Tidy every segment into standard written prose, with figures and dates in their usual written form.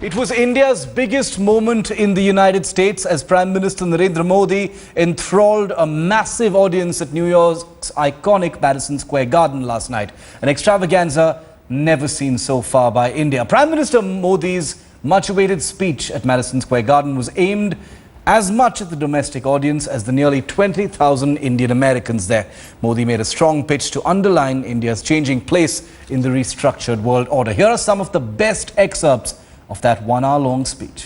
It was India's biggest moment in the United States as Prime Minister Narendra Modi enthralled a massive audience at New York's iconic Madison Square Garden last night. An extravaganza never seen so far by India. Prime Minister Modi's much-awaited speech at Madison Square Garden was aimed as much at the domestic audience as the nearly 20,000 Indian Americans there. Modi made a strong pitch to underline India's changing place in the restructured world order. Here are some of the best excerpts of that one-hour-long speech.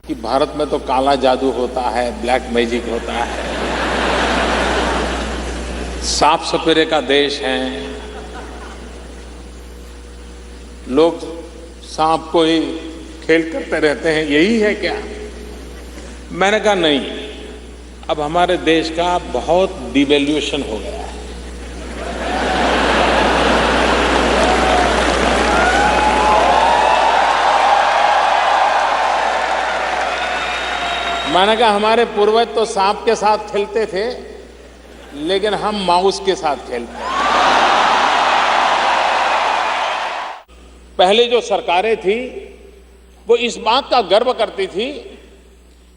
कि भारत में तो काला जादू होता है, black magic होता है, साफ सफेरे का देश है, लोग सांप को ही खेल करते रहते हैं, यही है क्या? मैंने कहा नहीं, अब हमारे देश का बहुत डिवैल्यूएशन हो गया है। मैंने कहा हमारे पूर्वज तो सांप के साथ खेलते थे, लेकिन हम माउस के साथ खेलते हैं। पहले जो सरकारें थी वो इस बात का गर्व करती थी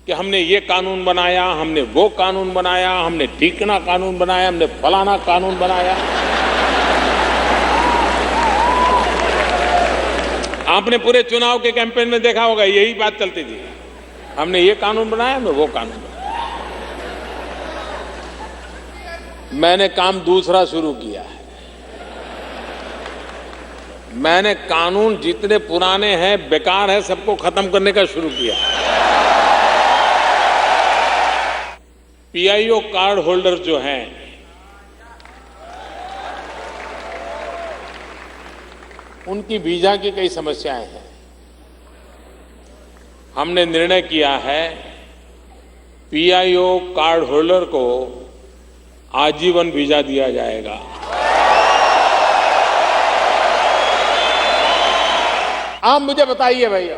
कि हमने ये कानून बनाया, हमने वो कानून बनाया, हमने ठीकना कानून बनाया, हमने फलाना कानून बनाया। आपने पूरे चुनाव के कैंपेन में देखा होगा, यही बात चलती थी, हमने ये कानून बनाया, हमने वो कानून बनाया। मैंने काम दूसरा शुरू किया है। मैंने कानून जितने पुराने हैं, बेकार है, सबको खत्म करने का शुरू किया। पीआईओ कार्ड होल्डर जो हैं, उनकी वीजा की कई समस्याएं हैं। हमने निर्णय किया है पीआईओ कार्ड होल्डर को आजीवन वीजा दिया जाएगा। आप मुझे बताइए भैया,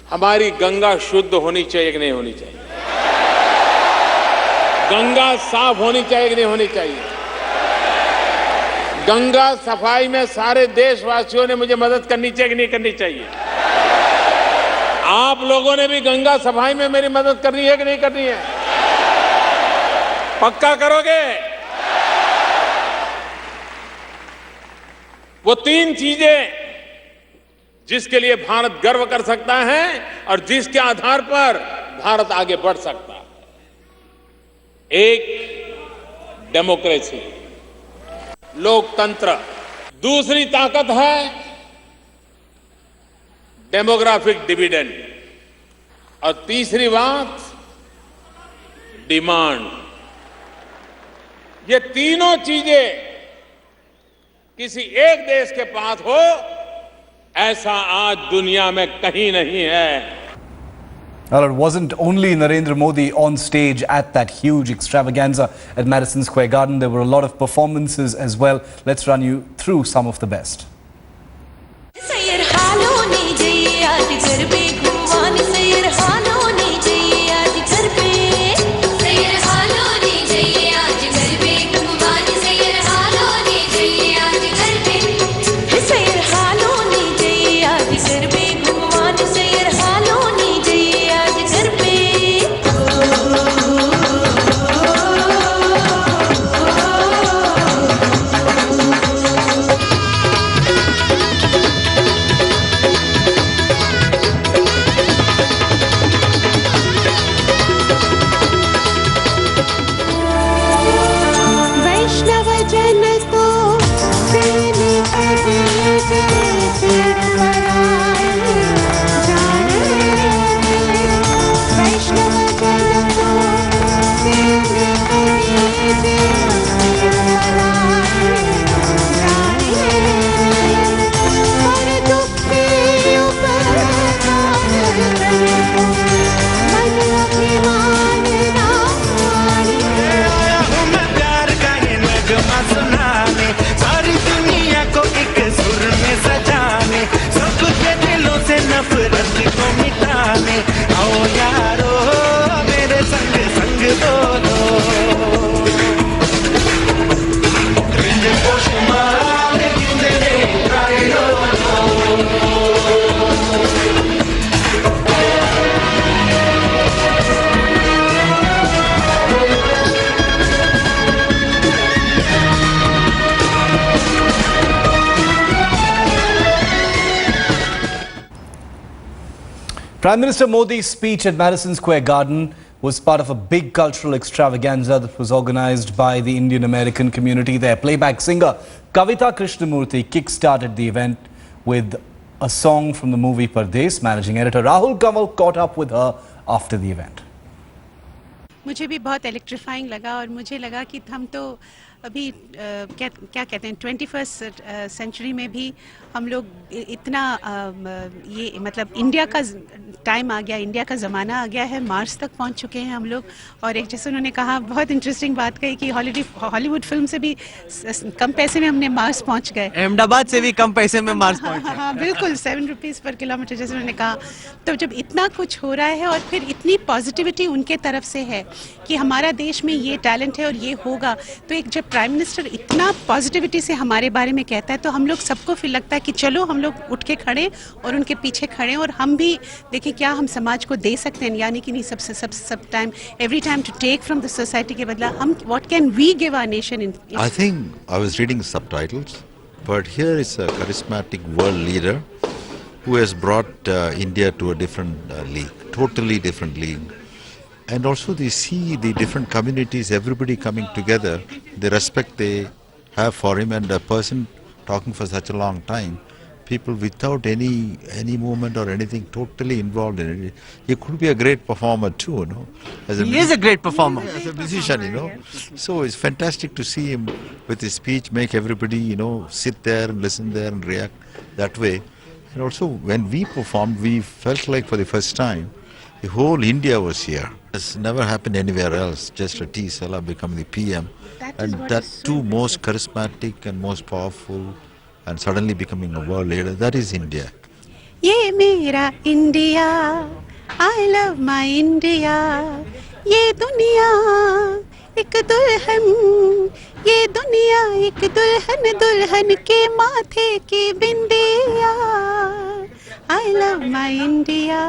हमारी गंगा शुद्ध होनी चाहिए कि नहीं होनी चाहिए? गंगा साफ होनी चाहिए कि नहीं होनी चाहिए? गंगा सफाई में सारे देशवासियों ने मुझे मदद करनी चाहिए कि नहीं करनी चाहिए? आप लोगों ने भी गंगा सफाई में मेरी मदद करनी है कि नहीं करनी है? पक्का करोगे? वो तीन चीजें जिसके लिए भारत गर्व कर सकता है और जिसके आधार पर भारत आगे बढ़ सकता है। एक, डेमोक्रेसी, लोकतंत्र। दूसरी ताकत है डेमोग्राफिक डिविडेंड, और तीसरी बात डिमांड। ये तीनों चीजें किसी एक देश के पास हो, ऐसा आज दुनिया में कहीं नहीं है। Well, it wasn't only Narendra Modi on stage at that huge extravaganza at Madison Square Garden. There were a lot of performances as well. Let's run you through some of the best. Prime Minister Modi's speech at Madison Square Garden was part of a big cultural extravaganza that was organized by the Indian American community there. Playback singer Kavita Krishnamurthy kick-started the event with a song from the movie Pardes. Managing editor Rahul Kamal caught up with her after the event. मुझे भी बहुत electrifying लगा और मुझे लगा कि हम तो अभी क्या कहते हैं 21st सेंचुरी में भी हम लोग इतना ये मतलब इंडिया का टाइम आ गया, इंडिया का ज़माना आ गया है, मार्स तक पहुंच चुके हैं हम लोग। और एक जैसे उन्होंने कहा, बहुत इंटरेस्टिंग बात कही कि हॉलीवुड फिल्म से भी कम पैसे में हमने मार्स पहुंच गए, अहमदाबाद से भी कम पैसे में मार्स पहुंचे। हाँ बिल्कुल, 7 रुपीज़ पर किलोमीटर जैसे उन्होंने कहा। तो जब इतना कुछ हो रहा है और फिर इतनी पॉजिटिविटी उनके तरफ से है कि हमारा देश में ये टैलेंट है और ये होगा, तो एक जब प्राइम मिनिस्टर इतना पॉजिटिविटी से हमारे बारे में कहता है तो हम लोग सबको फिर लगता है कि चलो हम लोग उठ के खड़े और उनके पीछे खड़े और हम भी देखें क्या हम समाज को दे सकते हैं, यानी कि नहीं सब time every time to take from the society के बदला हम what can we give our nation in. I think I was reading subtitles, but here is a charismatic world leader who has brought India to a different league, totally different league. And also they see the different communities, everybody coming together, the respect they have for him, and a person talking for such a long time, people without any movement or anything, totally involved in it. He could be a great performer too, you know. He is a great performer. As a musician, you know. So it's fantastic to see him with his speech make everybody, you know, sit there and listen there and react that way. And also when we performed, we felt like for the first time, the whole India was here. It's never happened anywhere else, just a T. Sala becoming the PM. And that too most charismatic and most powerful and suddenly becoming a world leader, that is India. ये मेरा India, I love my India, ये दुनिया एक दुल्हन, ये दुनिया एक दुल्हन, दुल्हन के माथे की बिंदिया, I love my India,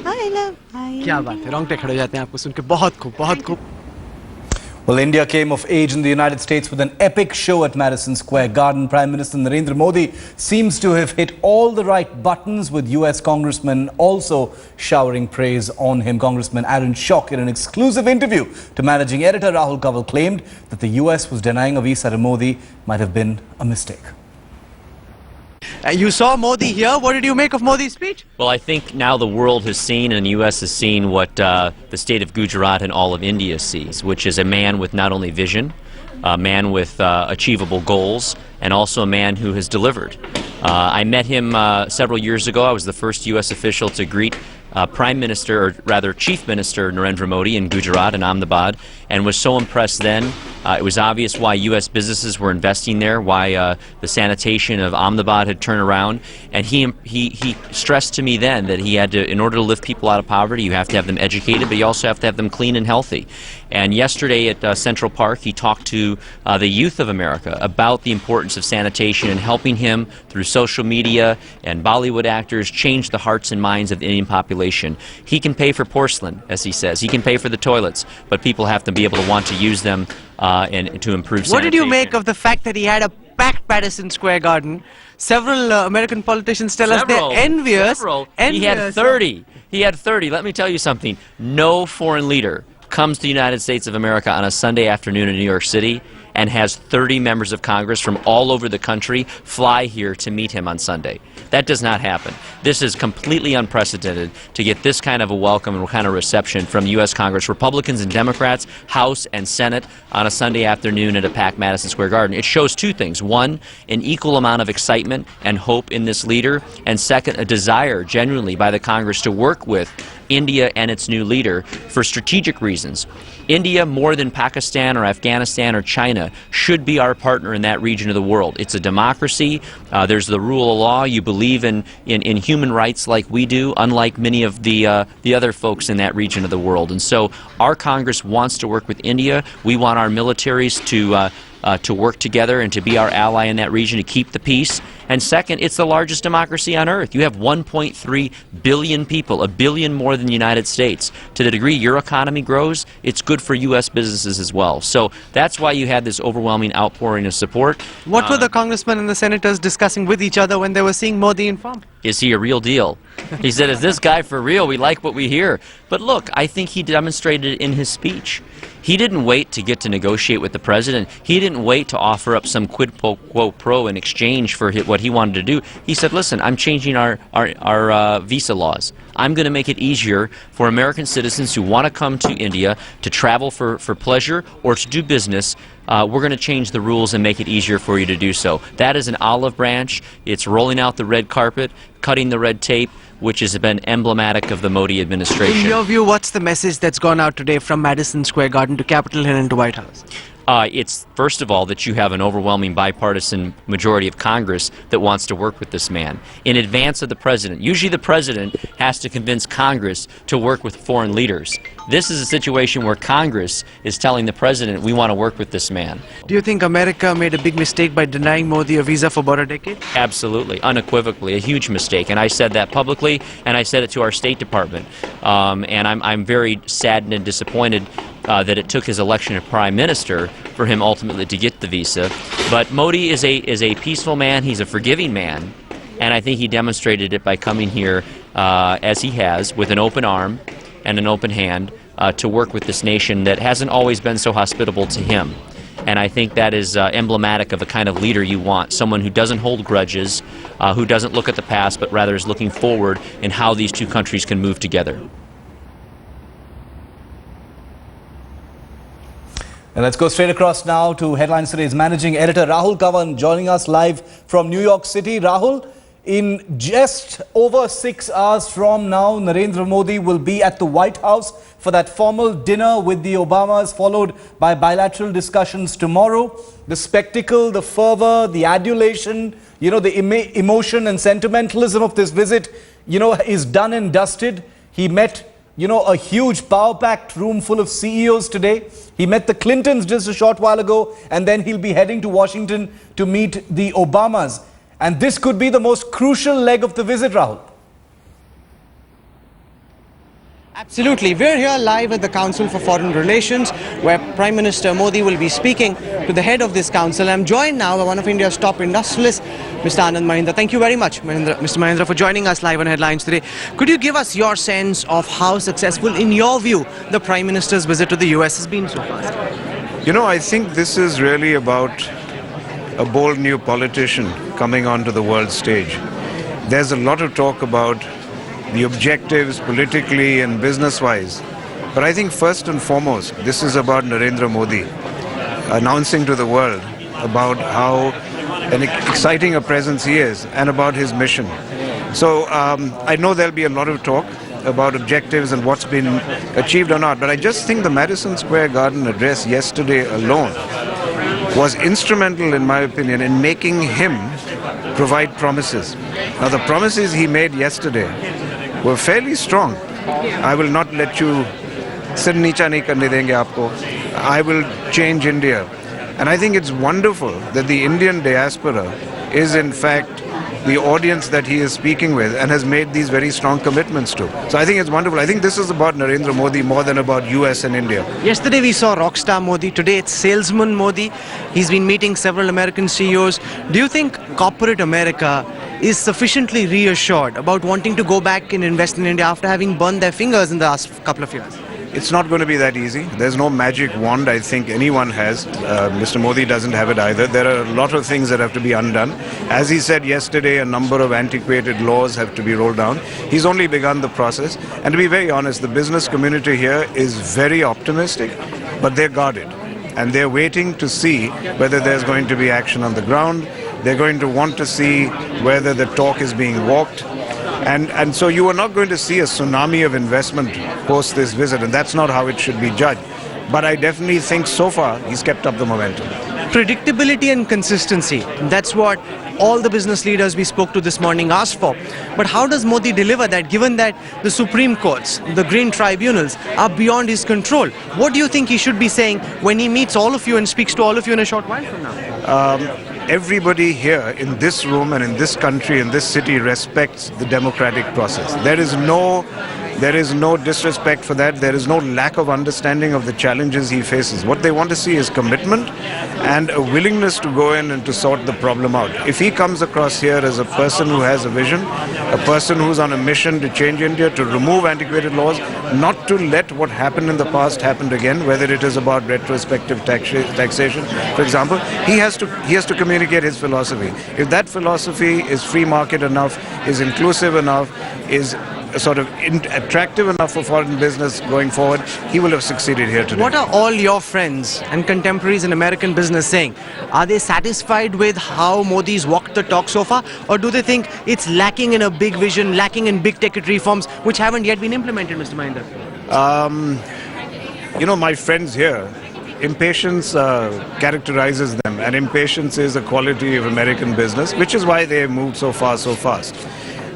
I love my India. क्या बात है, रोंगटे खड़े हो जाते हैं आपको सुन के। बहुत खूब, बहुत खूब। Well, India came of age in the United States with an epic show at Madison Square Garden. Prime Minister Narendra Modi seems to have hit all the right buttons, with US Congressman also showering praise on him. Congressman Schock, in an exclusive interview to managing editor Rahul Kamal, claimed that the US was denying a visa to Modi might have been a mistake. You saw Modi here. What did you make of Modi's speech? Well, I think now the world has seen and the U.S. has seen what the state of Gujarat and all of India sees, which is a man with not only vision, a man with achievable goals, and also a man who has delivered. I met him several years ago. I was the first U.S. official to greet Prime Minister, or rather Chief Minister Narendra Modi in Gujarat and Ahmedabad, and was so impressed then. It was obvious why U.S. businesses were investing there, why the sanitation of Ahmedabad had turned around, and he stressed to me then that he had to, in order to lift people out of poverty, you have to have them educated, but you also have to have them clean and healthy. And yesterday at Central Park, he talked to the youth of America about the importance of sanitation and helping him through social media and Bollywood actors change the hearts and minds of the Indian population. He can pay for porcelain, as he says. He can pay for the toilets, but people have to be able to want to use them and to improve sanitation. What did you make of the fact that he had a packed Madison Square Garden? Several American politicians tell us they're envious. He had 30. He had 30. Let me tell you something. No foreign leader comes to the United States of America on a Sunday afternoon in New York City and has 30 members of Congress from all over the country fly here to meet him on Sunday. That does not happen. This is completely unprecedented to get this kind of a welcome and kind of reception from U.S. Congress, Republicans and Democrats, House and Senate on a Sunday afternoon at a packed Madison Square Garden. It shows two things. One, an equal amount of excitement and hope in this leader, and second, a desire genuinely by the Congress to work with India and its new leader for strategic reasons. India, more than Pakistan or Afghanistan or China, should be our partner in that region of the world. It's a democracy. There's the rule of law. You believe in human rights like we do, unlike many of the other folks in that region of the world. And so our Congress wants to work with India. We want our militaries to to work together and to be our ally in that region to keep the peace. And second, it's the largest democracy on earth. You have 1.3 billion people, a billion more than the United States. To the degree your economy grows, it's good for U.S. businesses as well. So that's why you had this overwhelming outpouring of support. What were the congressmen and the senators discussing with each other when they were seeing Modi in farm? Is he a real deal? He said, is this guy for real? We like what we hear. But look, I think he demonstrated it in his speech. He didn't wait to get to negotiate with the president. He didn't wait to offer up some quid pro quo in exchange for what he wanted to do. He said, listen, I'm changing our visa laws. I'm going to make it easier for American citizens who want to come to India to travel for pleasure or to do business. We're going to change the rules and make it easier for you to do so. That is an olive branch. It's rolling out the red carpet, cutting the red tape, which has been emblematic of the Modi administration. In your view, what's the message that's gone out today from Madison Square Garden to Capitol Hill and to White House? It's, first of all, that you have an overwhelming bipartisan majority of Congress that wants to work with this man in advance of the president. Usually the president has to convince Congress to work with foreign leaders. This is a situation where Congress is telling the president, we want to work with this man. Do you think America made a big mistake by denying Modi a visa for about a decade? Absolutely, unequivocally, a huge mistake. And I said that publicly, and I said it to our State Department. And I'm very saddened and disappointed that it took his election of prime minister for him ultimately to get the visa. But Modi is a peaceful man. He's a forgiving man. And I think he demonstrated it by coming here, as he has, with an open arm and an open hand to work with this nation that hasn't always been so hospitable to him. And I think that is emblematic of the kind of leader you want, someone who doesn't hold grudges, who doesn't look at the past, but rather is looking forward in how these two countries can move together. And let's go straight across now to Headlines Today's managing editor Rahul Kavan joining us live from New York City. Rahul, in just over 6 hours from now, Narendra Modi will be at the White House for that formal dinner with the Obamas, followed by bilateral discussions tomorrow. The spectacle, the fervor, the adulation, the emotion and sentimentalism of this visit, is done and dusted. He met a huge power-packed room full of CEOs today. He met the Clintons just a short while ago, and then he'll be heading to Washington to meet the Obamas. And this could be the most crucial leg of the visit, Rahul. Absolutely. We're here live at the Council for Foreign Relations, where Prime Minister Modi will be speaking to the head of this council. I'm joined now by one of India's top industrialists, Mr. Anand Mahindra. Thank you very much, Mr. Mahindra, for joining us live on Headlines today. Could you give us your sense of how successful, in your view, the Prime Minister's visit to the US has been so far? I think this is really about a bold new politician coming onto the world stage. There's a lot of talk about the objectives politically and business-wise. But I think first and foremost, this is about Narendra Modi announcing to the world about how an exciting a presence he is and about his mission. So I know there'll be a lot of talk about objectives and what's been achieved or not, but I just think the Madison Square Garden address yesterday alone was instrumental, in my opinion, in making him provide promises. Now, the promises he made yesterday were fairly strong. I will not let you sir neecha nahi karne denge aapko. I will change India. And I think it's wonderful that the Indian diaspora is in fact the audience that he is speaking with and has made these very strong commitments to. So I think it's wonderful. I think this is about Narendra Modi more than about US and India. Yesterday we saw rockstar Modi. Today it's salesman Modi. He's been meeting several American CEOs. Do you think corporate America is sufficiently reassured about wanting to go back and invest in India after having burned their fingers in the last couple of years? It's not going to be that easy. There's no magic wand I think anyone has. Mr. Modi doesn't have it either. There are a lot of things that have to be undone. As he said yesterday, a number of antiquated laws have to be rolled down. He's only begun the process. And to be very honest, the business community here is very optimistic, but they're guarded. And they're waiting to see whether there's going to be action on the ground. They're going to want to see whether the talk is being walked. And so you are not going to see a tsunami of investment post this visit, and that's not how it should be judged. But I definitely think so far he's kept up the momentum. Predictability and consistency, that's what all the business leaders we spoke to this morning asked for. But how does Modi deliver that, given that the Supreme Courts, the green tribunals are beyond his control? What do you think he should be saying when he meets all of you and speaks to all of you in a short while from now? Everybody here in this room and in this country, in this city, respects the democratic process. There is no disrespect for that. There is no lack of understanding of the challenges he faces. What they want to see is commitment and a willingness to go in and to sort the problem out. If he comes across here as a person who has a vision, a person who's on a mission to change India, to remove antiquated laws, not to let what happened in the past happen again, whether it is about retrospective taxation, for example, he has to communicate his philosophy. If that philosophy is free market enough, is inclusive enough, is sort of attractive enough for foreign business going forward, he will have succeeded here today. What are all your friends and contemporaries in American business saying? Are they satisfied with how Modi's walked the talk so far, or do they think it's lacking in a big vision, lacking in big ticket reforms which haven't yet been implemented, Mr. Mahinda? You know, my friends here, impatience characterizes them, and impatience is a quality of American business, which is why they have moved so far, so fast.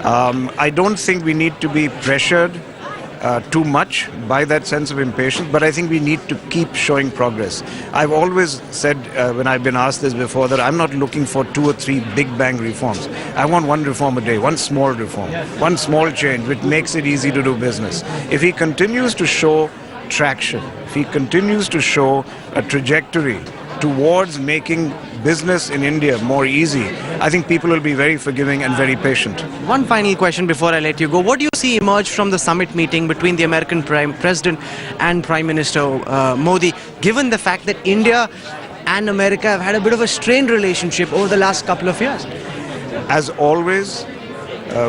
I don't think we need to be pressured too much by that sense of impatience, but I think we need to keep showing progress. I've always said, when I've been asked this before, that I'm not looking for 2 or 3 big bang reforms. I want one reform a day, one small reform, one small change which makes it easy to do business. If he continues to show traction, if he continues to show a trajectory towards making business in India more easy, I think people will be very forgiving and very patient. One final question before I let you go. What do you see emerge from the summit meeting between the American President and Prime Minister Modi, given the fact that India and America have had a bit of a strained relationship over the last couple of years? As always,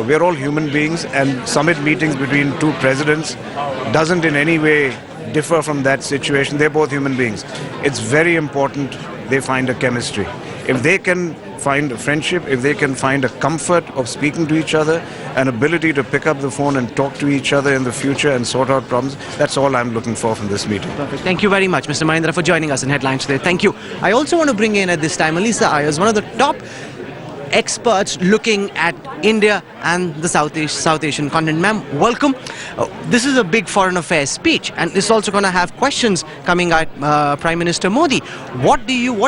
we are all human beings, and summit meetings between 2 presidents doesn't in any way differ from that situation. They're both human beings. It's very important they find a chemistry. If they can find a friendship, if they can find a comfort of speaking to each other, an ability to pick up the phone and talk to each other in the future and sort out problems, that's all I'm looking for from this meeting. Perfect. Thank you very much, Mr. Mahindra, for joining us in Headlines today. Thank you. I also want to bring in at this time Alisa Ayers, one of the top experts looking at India and the South Asian continent. Ma'am, welcome. This is a big foreign affairs speech, and it's also going to have questions coming at Prime Minister Modi. What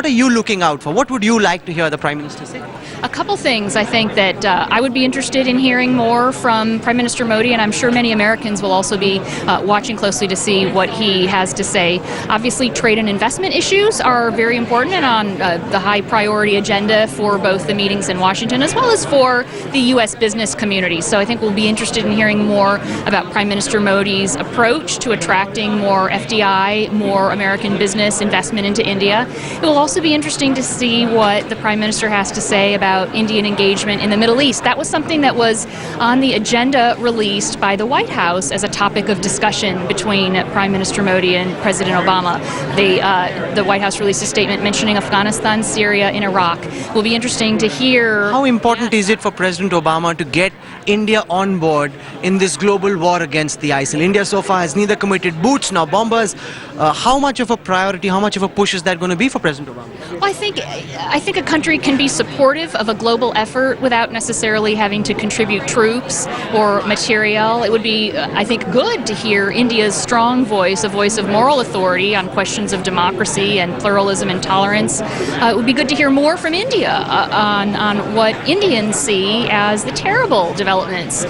are you looking out for? What would you like to hear the Prime Minister say? A couple things I think that I would be interested in hearing more from Prime Minister Modi, and I'm sure many Americans will also be watching closely to see what he has to say. Obviously, trade and investment issues are very important and on the high priority agenda for both the meetings in Washington as well as for the U.S. business community. So I think we'll be interested in hearing more about Prime Minister Modi's approach to attracting more FDI, more American business investment into India. It will also be interesting to see what the Prime Minister has to say about Indian engagement in the Middle East. That was something that was on the agenda released by the White House as a topic of discussion between Prime Minister Modi and President Obama. The White House released a statement mentioning Afghanistan, Syria, and Iraq. It will be interesting to hear. How important is it for President Obama to get India on board in this global war against the ISIL? India so far has neither committed boots nor bombers. How much of a priority, how much of a push is that going to be for President Obama? Well, I think a country can be supportive of a global effort without necessarily having to contribute troops or material. It would be, I think, good to hear India's strong voice, a voice of moral authority on questions of democracy and pluralism and tolerance. It would be good to hear more from India on what Indians see as the terrible developments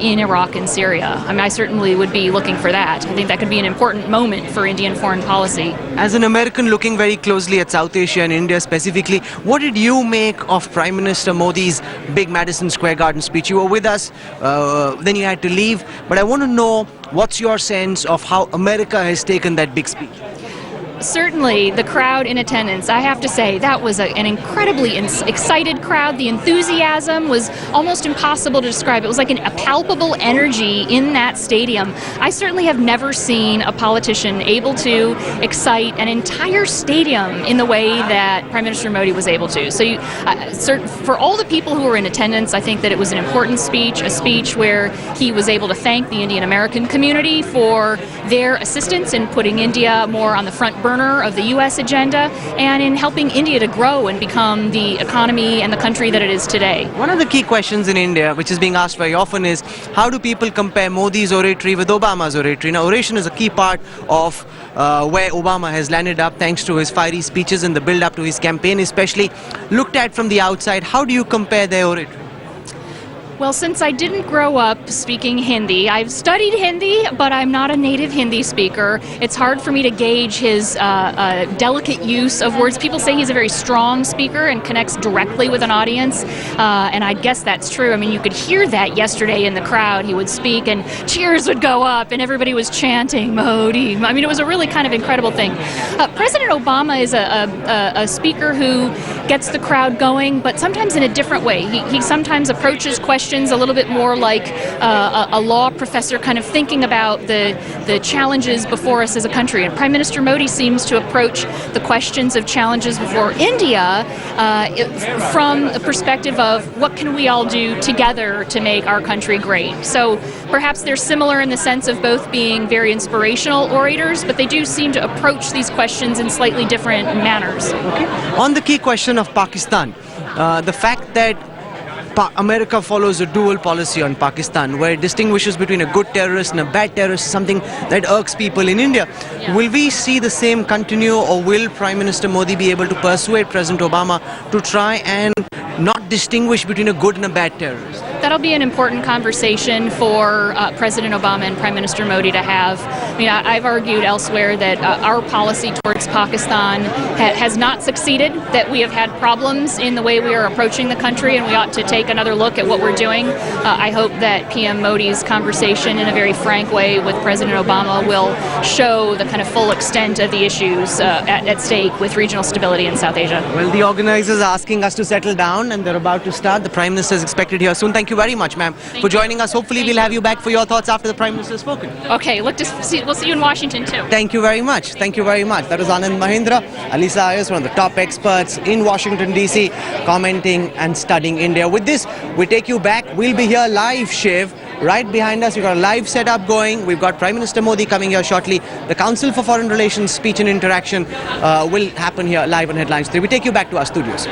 in Iraq and Syria. I mean, I certainly would be looking for that. I think that could be an important moment for Indian foreign policy. As an American looking very closely at South Asia and India specifically, what did you make of Prime Minister Modi's big Madison Square Garden speech? You were with us, then you had to leave, but I want to know what's your sense of how America has taken that big speech? Certainly, the crowd in attendance, I have to say, that was an incredibly excited crowd. The enthusiasm was almost impossible to describe. It was like a palpable energy in that stadium. I certainly have never seen a politician able to excite an entire stadium in the way that Prime Minister Modi was able to. So for all the people who were in attendance, I think that it was an important speech, a speech where he was able to thank the Indian American community for their assistance in putting India more on the front burner burner of the U.S. agenda and in helping India to grow and become the economy and the country that it is today. One of the key questions in India, which is being asked very often, is how do people compare Modi's oratory with Obama's oratory? Now, oration is a key part of where Obama has landed up thanks to his fiery speeches in the build-up to his campaign, especially looked at from the outside. How do you compare their oratory? Well, since I didn't grow up speaking Hindi, I've studied Hindi, but I'm not a native Hindi speaker. It's hard for me to gauge his delicate use of words. People say he's a very strong speaker and connects directly with an audience, and I guess that's true. I mean, you could hear that yesterday in the crowd. He would speak and cheers would go up and everybody was chanting Modi. I mean, it was a really kind of incredible thing. President Obama is a speaker who gets the crowd going, but sometimes in a different way. He sometimes approaches questions a little bit more like a law professor, kind of thinking about the challenges before us as a country. And Prime Minister Modi seems to approach the questions of challenges before India from a perspective of what can we all do together to make our country great. So perhaps they're similar in the sense of both being very inspirational orators, but they do seem to approach these questions in slightly different manners. Okay. On the key question of Pakistan, the fact that America follows a dual policy on Pakistan, where it distinguishes between a good terrorist and a bad terrorist, something that irks people in India. Yeah. Will we see the same continue, or will Prime Minister Modi be able to persuade President Obama to try and not distinguish between a good and a bad terrorist? That'll be an important conversation for President Obama and Prime Minister Modi to have. I mean, I've argued elsewhere that our policy towards Pakistan has not succeeded, that we have had problems in the way we are approaching the country, and we ought to take another look at what we're doing. I hope that PM Modi's conversation in a very frank way with President Obama will show the kind of full extent of the issues at stake with regional stability in South Asia. Well, the organizers are asking us to settle down, and they're about to start. The Prime Minister is expected here soon. Thank you very much, ma'am, for joining us. Hopefully, we'll have you back for your thoughts after the Prime Minister has spoken. Okay, we'll see you in Washington too. Thank you very much. Thank you very much. That was Anand Mahindra. Alisa Ayers, one of the top experts in Washington, D.C., commenting and studying India. With this, we take you back. We'll be here live, Shiv. Right behind us, we've got a live setup going. We've got Prime Minister Modi coming here shortly. The Council for Foreign Relations speech and interaction will happen here live on Headlines 3. We take you back to our studios.